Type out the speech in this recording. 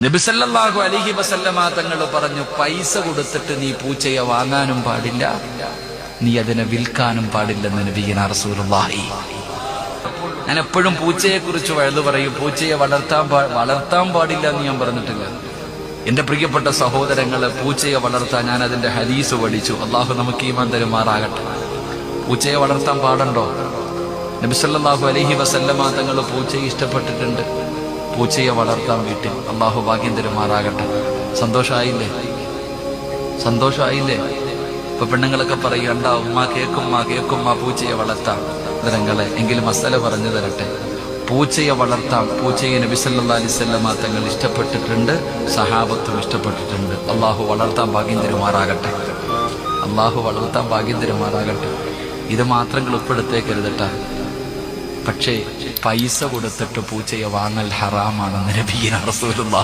നബി സല്ലല്ലാഹു അലൈഹി വസല്ലമ തങ്ങൾ പറഞ്ഞു, പൈസ കൊടുത്തിട്ട് നീ പൂച്ചയെ വാങ്ങാനും പാടില്ല, നീ അതിനെ വിൽക്കാനും പാടില്ലെന്ന് നബിയിന റസൂലുള്ളാഹി. ഞാൻ എപ്പോഴും പൂച്ചയെ കുറിച്ച് വഴുതു പറയും. പൂച്ചയെ വളർത്താൻ പാടില്ല എന്ന് ഞാൻ പറഞ്ഞിട്ടില്ല. എന്റെ പ്രിയപ്പെട്ട സഹോദരങ്ങളെ, പൂച്ചയെ വളർത്താൻ ഞാൻ അതിന്റെ ഹദീസ് പഠിച്ചു. അള്ളാഹു നമുക്ക് ഈമാൻ തരുമാറാകട്ടെ. പൂച്ചയെ വളർത്താൻ പാടുണ്ടോ? നബി സല്ലല്ലാഹു അലൈഹി വസല്ലമ തങ്ങൾ പൂച്ചയെ ഇഷ്ടപ്പെട്ടിട്ടുണ്ട്. പൂച്ചയെ വളർത്താൻ വീട്ടിൽ. അള്ളാഹു ഭാഗ്യം തരുമാറാകട്ടെ. സന്തോഷമായില്ലേ? സന്തോഷമായില്ലേ? ഇപ്പൊ പെണ്ണുങ്ങളൊക്കെ പറയണ്ട, ഉമ്മ കേക്കുമ്മ പൂച്ചയെ വളർത്താം. നിറങ്ങളെ എങ്കിലും മസല പറഞ്ഞു തരട്ടെ. പൂച്ചയെ വളർത്താം. പൂച്ചയെ നബി സല്ലല്ലാഹു അലൈഹി വസല്ലമ തങ്ങൾ ഇഷ്ടപ്പെട്ടിട്ടുണ്ട്, സഹാബത്തും ഇഷ്ടപ്പെട്ടിട്ടുണ്ട്. അള്ളാഹു വളർത്താൻ ഭാഗ്യം തരുമാറാകട്ടെ. അള്ളാഹു വളർത്താൻ ഭാഗ്യം തരുമാറാകട്ടെ. ഇത് മാത്രം ഉൾപ്പെടുത്തേക്കരുതട്ടാ. പക്ഷേ പൈസ കൊടുത്തിട്ട് പൂച്ചയെ വാങ്ങൽ ഹറാമാണെന്ന് നബിയിന റസൂലുള്ളാഹി.